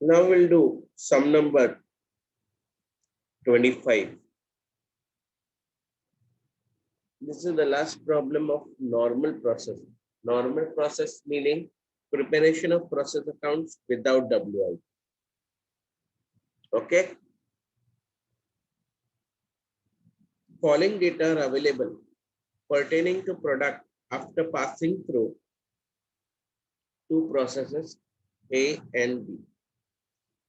Now we'll do sum number 25. This is the last problem of normal process. Normal process meaning preparation of process accounts without WI. Okay. Following data are available pertaining to product after passing through two processes A and B.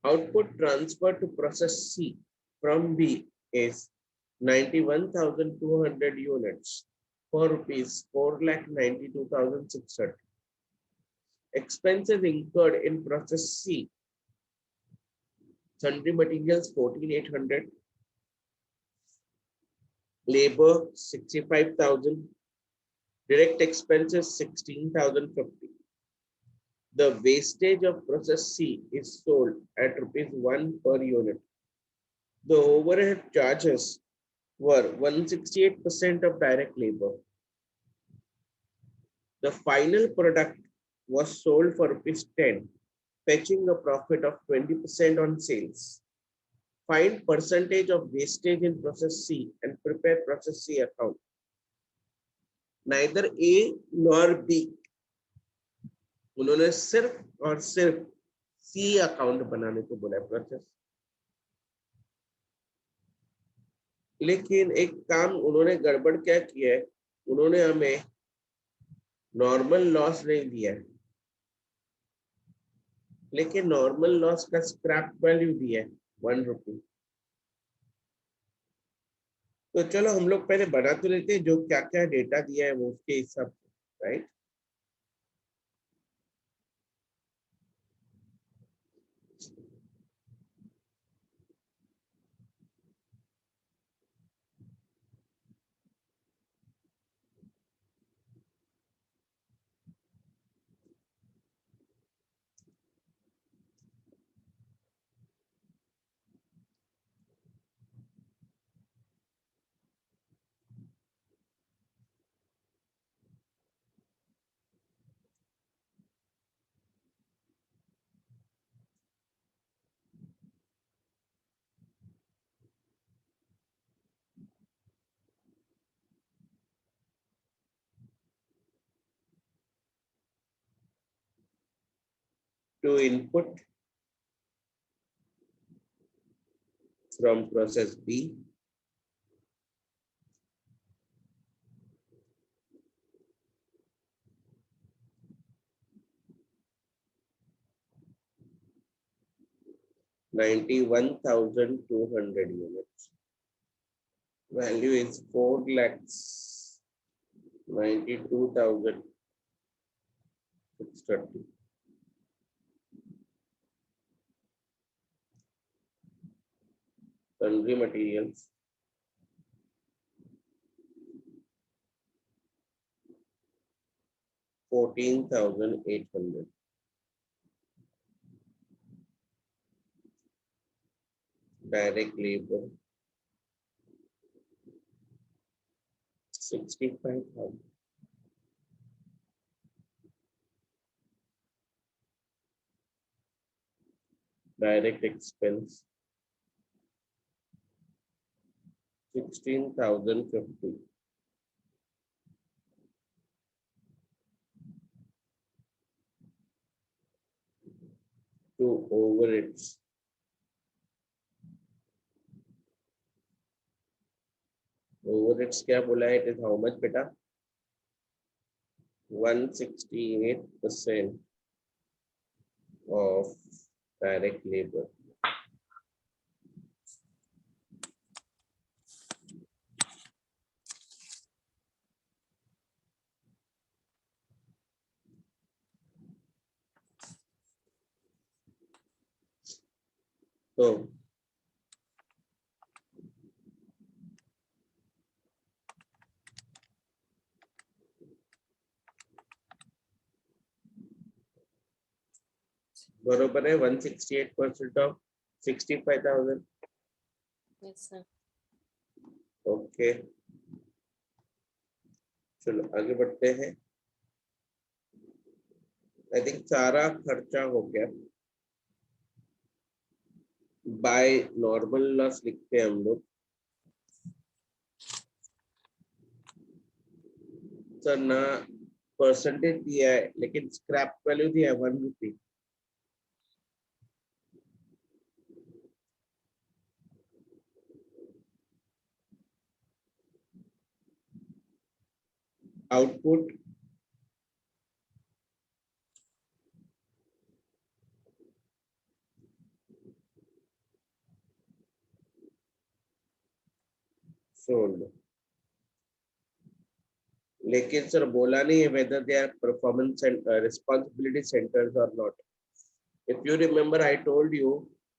Output transferred to process C from B is 91,200 units for rupees 4,92,630. Expenses incurred in process C: sundry materials 14,800, labor 65,000, direct expenses 16,050. The wastage of process C is sold at ₹1 per unit. The overhead charges were 168% of direct labor. The final product was sold for ₹10, fetching a profit of 20% on sales. Find percentage of wastage in process C and prepare process C account. Neither A nor B, उन्होंने सिर्फ और सिर्फ सी account बनाने को बोला process, लेकिन एक काम उन्होंने गड़बड़ क्या किया है, उन्होंने हमें नॉर्मल लॉस नहीं दिया है, लेकिन नॉर्मल लॉस का स्क्रैप वैल्यू दिया है ₹1। तो चलो हम लोग पहले बना तो लेते हैं, जो क्या क्या डेटा दिया है वो उसके हिसाब से, right. To input from process B, (91,200 units). Value is 4,92,630. Sundry materials 14,800. Direct labor 65,000. Direct expense 16,050. To overheads क्या बोला है, it is how much बेटा, 168% of direct labor. तो बरोबर है 168% of 65,000. Yes, sir. ओके, चलो आगे बढ़ते हैं। आई थिंक सारा खर्चा हो गया। बाय नॉर्मल लॉस लिखते हैं हम लोग। सर ना परसेंटेज दिया है लेकिन स्क्रैप वैल्यू दिया है 1 रुपी। आउटपुट सोल्ड, लेकिन सर बोला नहीं है whether they are performance and responsibility centers or not. If you remember, I told you,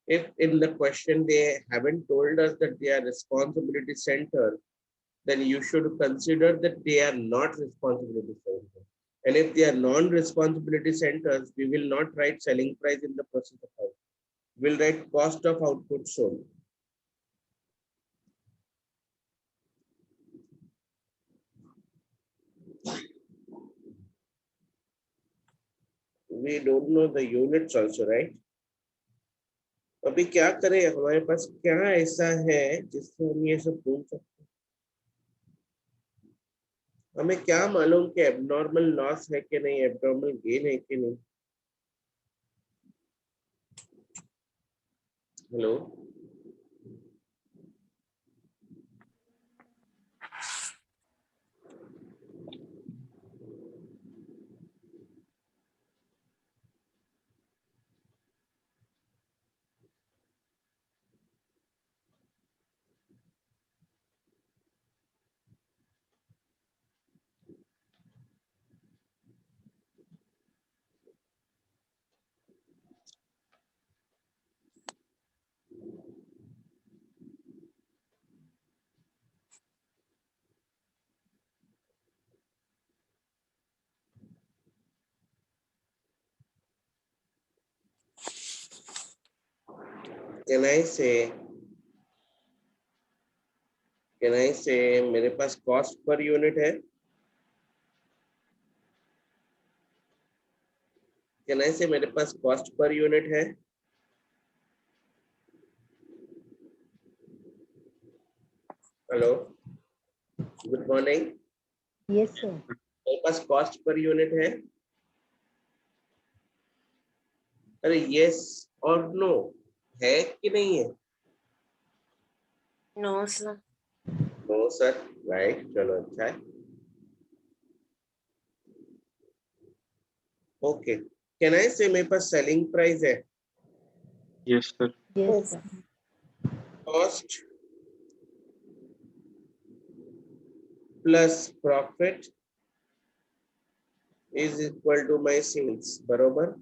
if in the question they haven't told us that they are responsibility center, then you should consider that they are not responsibility center. And if they are non-responsibility centers, we will not write selling price in the process account. We'll write cost of output sold. We don't know the units also, right? अभी क्या करें, हमारे पास क्या ऐसा है जिससे हम ये सब बोल सकते हैं? हमें क्या मालूम कि एबनॉर्मल लॉस है कि नहीं, एबनॉर्मल गेन है कि नहीं? हेलो, कैन आई से मेरे पास कॉस्ट पर यूनिट है? कैन आई से मेरे पास कॉस्ट पर यूनिट है? Hello, good morning. Yes, sir. मेरे पास कॉस्ट पर यूनिट है? अरे यस और नो, है कि नहीं है? No, sir. No sir, right, चलो अच्छा है। ओके, कैन आई से मेरे पास सेलिंग प्राइस है? Yes, sir. Yes, Yes. sir. Cost plus profit is equal to my sales, बरोबर?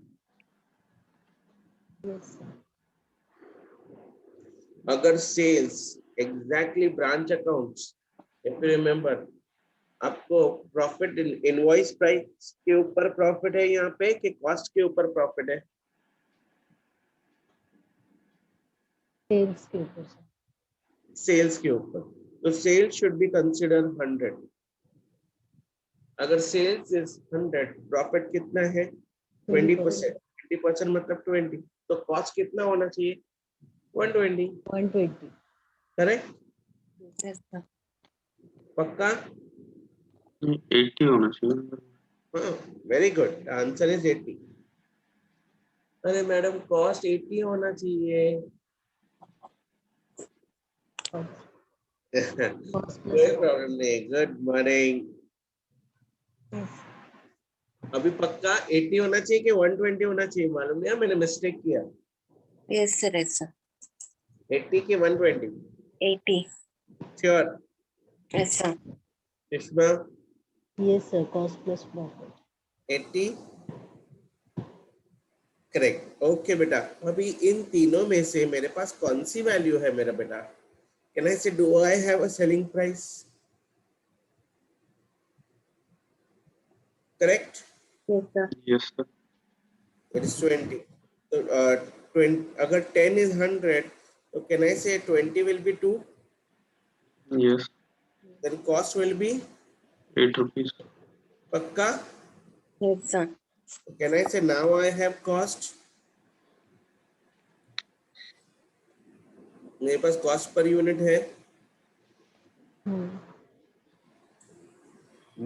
Yes, sir. अगर sales exactly branch accounts, if you remember, आपको profit invoice price के ऊपर profit है यहाँ पे कि कॉस्ट के ऊपर प्रॉफिट है? Sales के ऊपर, sir. सेल्स के ऊपर। तो सेल्स शुड बी कंसिडर 100। अगर सेल्स इज 100, प्रॉफिट कितना है? 20%। 20% मतलब 20, तो कॉस्ट कितना होना चाहिए? 120। 120. करेक्ट? Yes, sir. पक्का? 80 होना चाहिए। हाँ, वेरी गुड, आंसर इज 80। अरे मैडम, कॉस्ट 80 होना चाहिए। Cost कोई plus. प्रॉब्लम नहीं, गुड मॉर्निंग। Yes. अभी पक्का 80 होना चाहिए कि 120 होना चाहिए? मालूम नहीं, मैंने मिस्टेक किया। Yes, sir. Yes, sir. 80 की 120? 80. श्योर? Yes, sir. इसमें Yes, sir. Cost plus profit. 80 correct. Okay बेटा, अभी इन तीनों में से मेरे पास कौन सी वैल्यू है मेरा बेटा? कैन आई से do I have a selling price? Correct? Yes, sir. Yes, sir. It is 20। तो 20, अगर 10 इज 100, तो can I say 20 will be 2, Yes. Then cost will be 8 rupees. पक्का? Yes, sir. Can I say now I have cost? मेरे पास cost per unit है.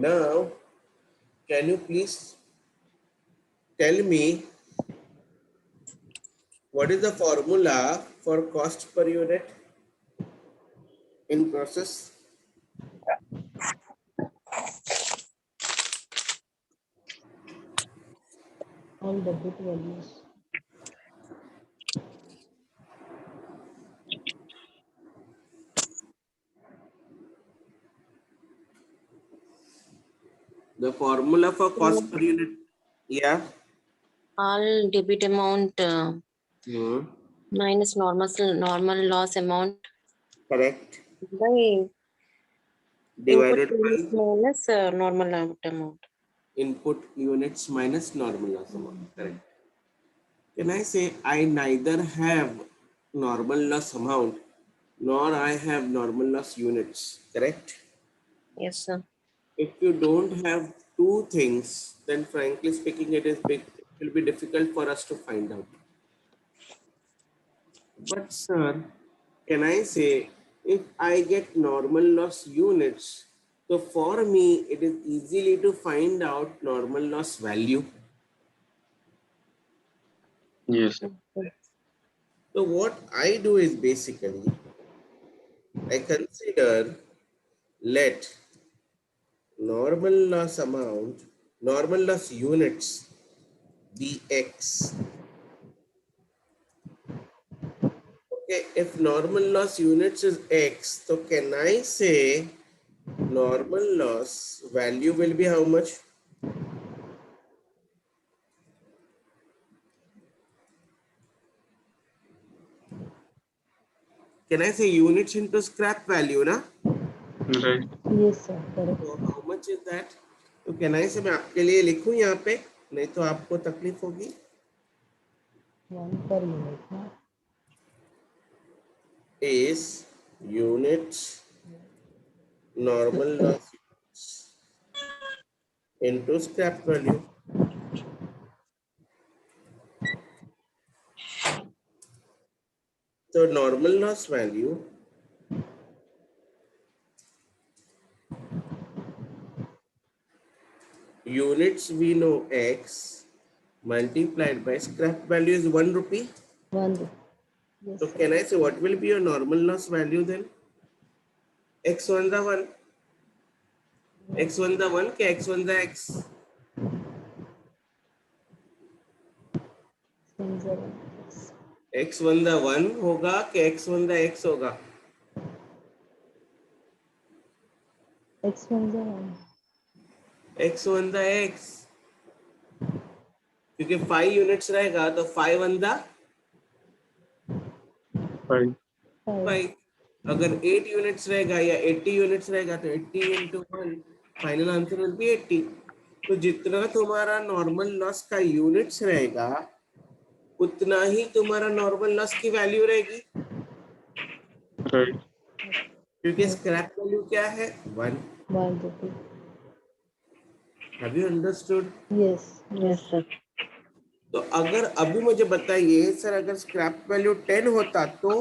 Now, can you please tell me what is the formula for cost per unit in process? All debit values. The formula for cost per unit. Yeah. All debit amount Hmm. minus normal loss amount Correct. by input Divided by units minus normal amount. input units minus normal loss amount. Correct. Can I say I neither have normal loss amount nor I have normal loss units? Correct. Yes, sir. If you don't have two things, then frankly speaking, it will be difficult for us to find out. But sir, can I say if I get normal loss units, so for me it is easily to find out normal loss value. Yes. So what I do is basically I consider let normal loss amount, normal loss units be X. Okay, if normal loss units is X, so can I say normal loss value will be how much? Can I say units into scrap value, na? Right. Yes, sir. Correct. So how much is that? तो can I say मैं आपके लिए लिखूं यहाँ पे, नहीं तो आपको तकलीफ होगी. 1 per unit. No? Is units normal loss into scrap value. So normal loss value units we know X multiplied by scrap value is 1 rupee. 1 rupee. Yes, So sir. can I say what will be your normal loss value then? X1 the 1. X1 the 1 के X1 the X. X1 the 1 होगा कि X1 the X होगा. X1 is 1. X1 the X. क्योंकि 5 units रहेगा तो 5 1 the 5. 5. 5. अगर 8 units रहेगा या 80 यूनिट्स रहेगा तो 80 into 1 final answer will be 80. तो जितना तुम्हारा नॉर्मल लॉस का यूनिट्स रहेगा उतना ही तुम्हारा नॉर्मल लॉस की वैल्यू रहेगी. Right. क्योंकि स्क्रैप वैल्यू क्या है 1. 1 rupee. Have you understood? Yes. Yes, sir. तो अगर अभी मुझे बताइए सर अगर स्क्रैप वैल्यू 10 होता तो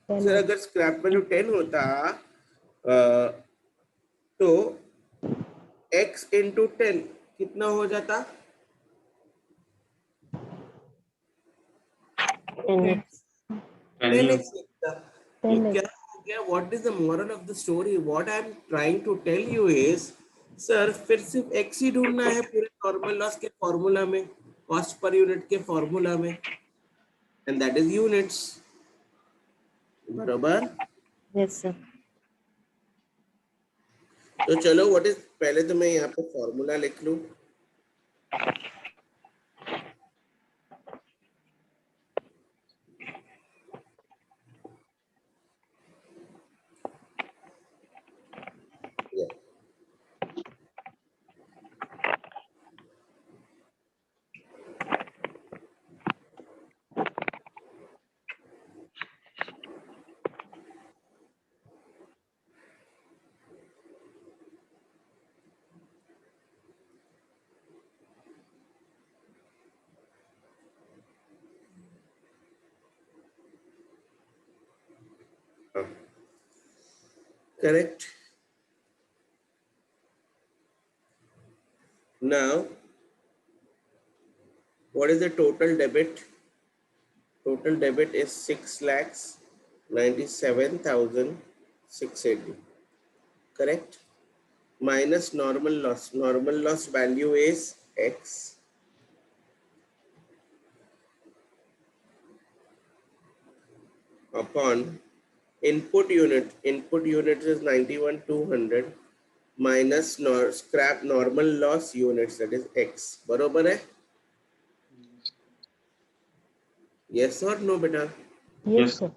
सर अगर स्क्रैप वैल्यू 10 होता तो x इंटू 10 कितना हो जाता? 10x. 10x लगता. तो 10x. क्या हो गया? What is the moral of the story? What I am trying to tell you is sir फिर सिर्फ x ही ढूंढना है पूरे नॉर्मल लॉस के फॉर्मूला में, कॉस्ट पर यूनिट के फॉर्मूला में, एंड दैट इज यूनिट्स. बराबर. Yes, sir. तो चलो व्हाट इज, पहले तो मैं यहाँ पे फॉर्मूला लिख लूं. Yeah. Correct. Now, what is the total debit? Total debit is 6,97,680. Correct. Minus normal loss. Normal loss value is X. Upon input unit. Input unit is 91,200 minus scrap normal loss units, that is X. बरोबर है? Yes or no, beta? Yes, Yes. sir.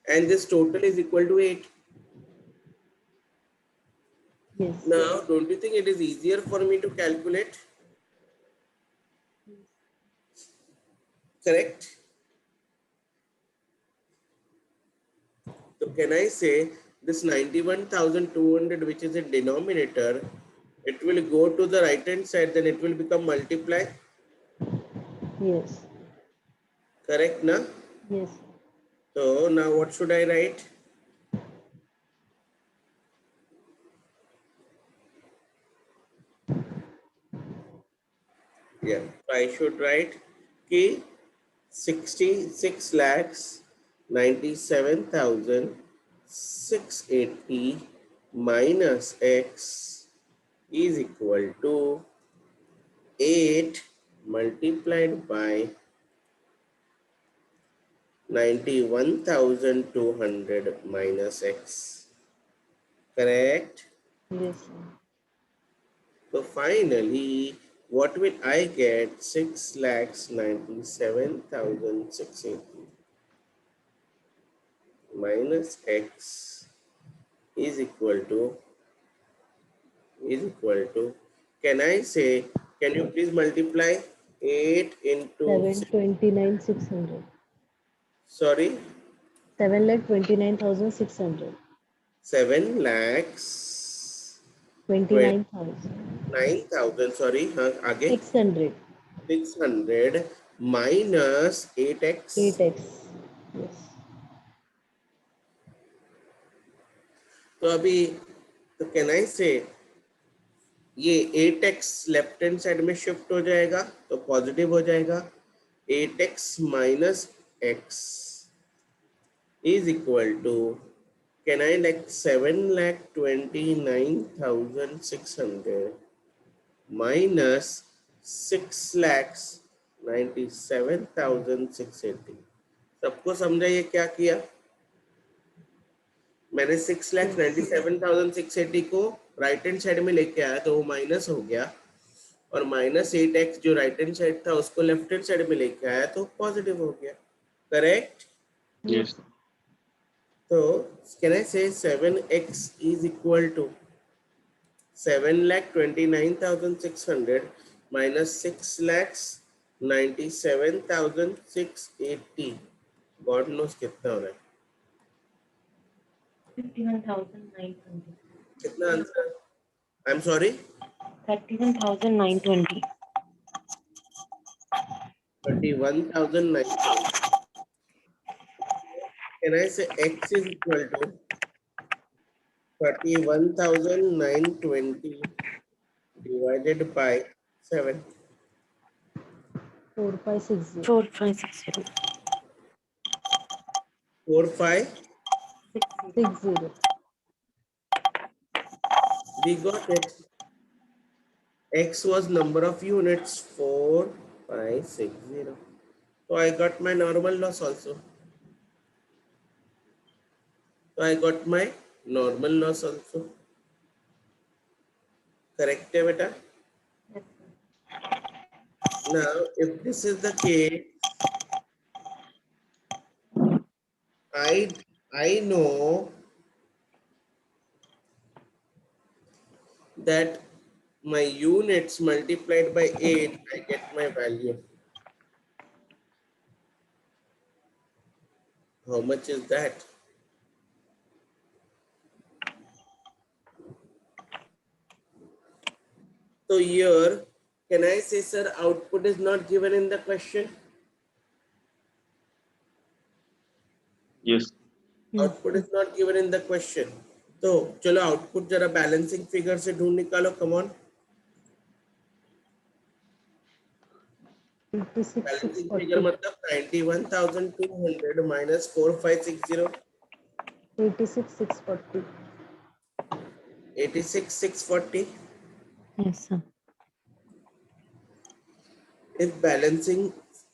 And this total is equal to 8. Yes. Now, don't you think it is easier for me to calculate? Correct? So can I say this 91,200 which is in denominator, it will go to the right hand side, then it will become multiply. Yes. Correct, na? Yes. So now what should I write? Yeah, so I should write K 66 lakhs 97,680 minus X is equal to 8 multiplied by 91,200 minus X. Correct? Yes, sir. So finally, what will I get? 6,97,680 minus X is equal to, can I say, can you please multiply 8 into, 729,600. sorry, 7,29,600. 7 lakhs 29,000. 9,000, sorry, again 600. 600 minus 8x. 8x. Yes. तो अभी तो can I से ये 8x left hand side में shift हो जाएगा तो positive हो जाएगा 8x minus x is equal to, can I like 7,29,600 minus 6,97,680. सबको समझा ये क्या किया? मैंने 6,97,680 को राइट हैंड साइड में लेके आया तो वो माइनस हो गया और माइनस 8x जो राइट हैंड साइड था उसको लेफ्ट हैंड साइड में लेके आया तो पॉजिटिव हो गया. करेक्ट? Yes. तो कैन आई से 7x is equal to 7,29,600 minus 6,97,680. God knows कितना हो रहा है? 31,920. कितना answer? I am sorry, 31,920. 31,900. Can I say x is equal to 31,920 divided by 7? 4560. 4560. 4560. 60. We got it. X was number of units 4560. So I got my normal loss also. So I got my normal loss also. Correct, beta? Yes, sir. Now, if this is the case, I know that my units multiplied by 8, I get my value. How much is that? So here, can I say, sir, output is not given in the question? Yes. Output is not given in the question. तो चलो output जरा balancing figure से ढूंढ निकालो, come on. Balancing figure 86,640. मतलब 91,200 minus 4560, 86,640. 86,640. Yes, sir. If balancing,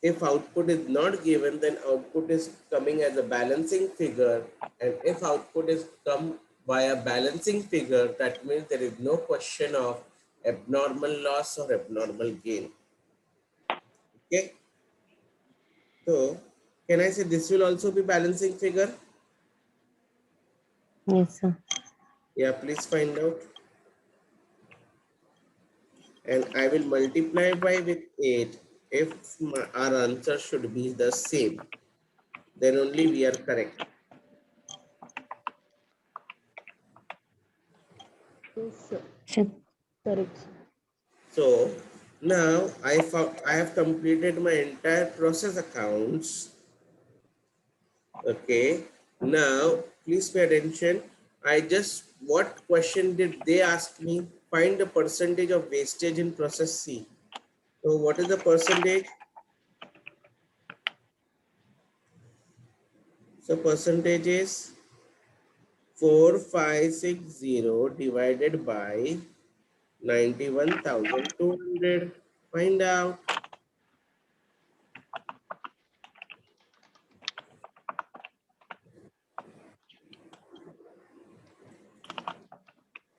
if output is not given, then output is coming as a balancing figure. And if output is come by a balancing figure, that means there is no question of abnormal loss or abnormal gain. Okay. So can I say this will also be balancing figure? Yes, sir. Yeah, please find out. And I will multiply by with 8 if our answer should be the same. Then only we are correct. Yes, sir. Sure. Correct. So now I have completed my entire process accounts. Okay. Now please pay attention. What question did they ask me? Find the percentage of wastage in process C. So what is the percentage? So percentage is 4560 divided by 91,200. Find out.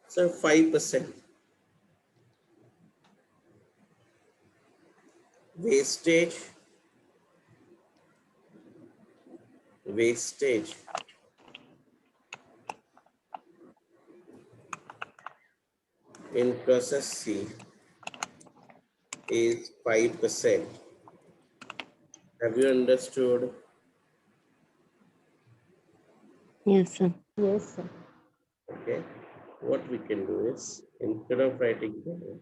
So 5%. Wastage in process C is 5%. Have you understood? Yes, sir. Yes, sir. Okay. What we can do is, instead of writing down,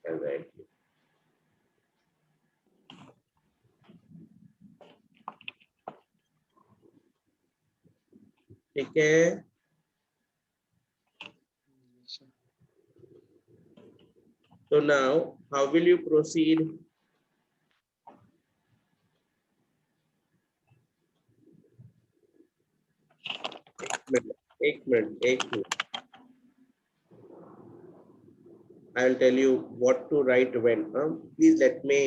I'll write it. ठीक है. So now, how will you proceed? एक minute. I'll tell you what to write when. Please let me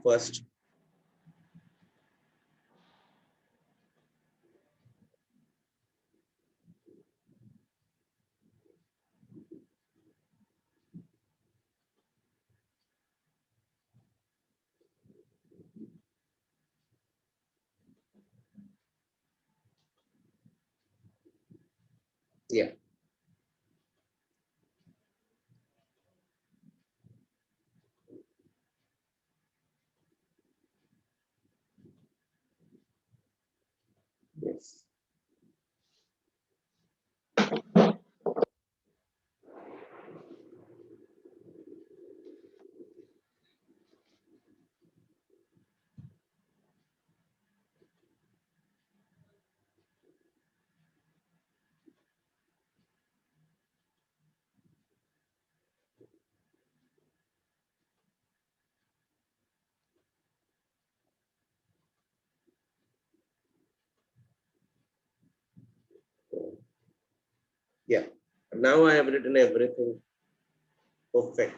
first. Yeah. Yes. Yeah. Now I have written everything. Perfect.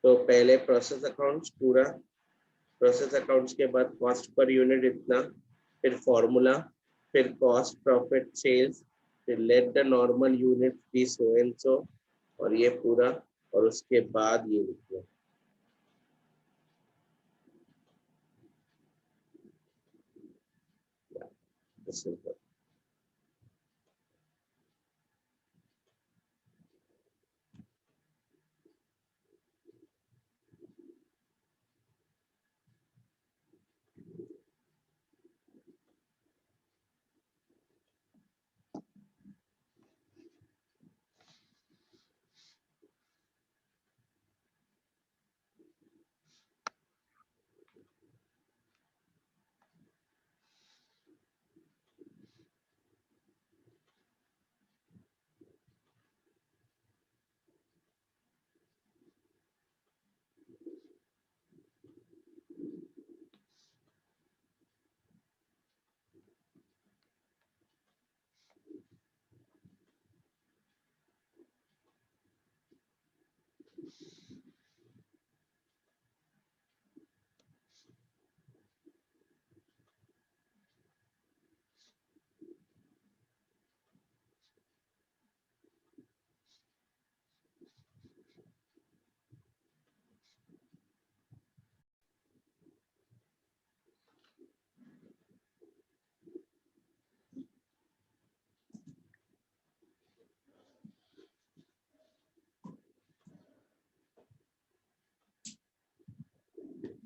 तो पहले process accounts पूरा, process accounts के बाद cost per unit इतना, फिर formula, फिर cost profit sales, फिर let the normal unit be so and so, और ये पूरा, और उसके बाद ये लिखना. This is the-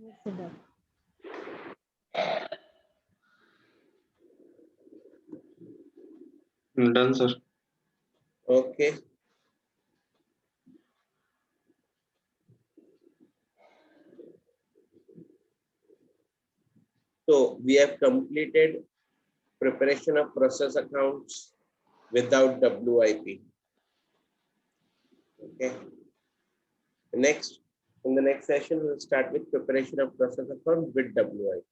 Yes, sir. Done. Done, sir. Okay. So we have completed preparation of process accounts without WIP. Okay. Next, in the next session, we'll start with preparation of process account with WIP.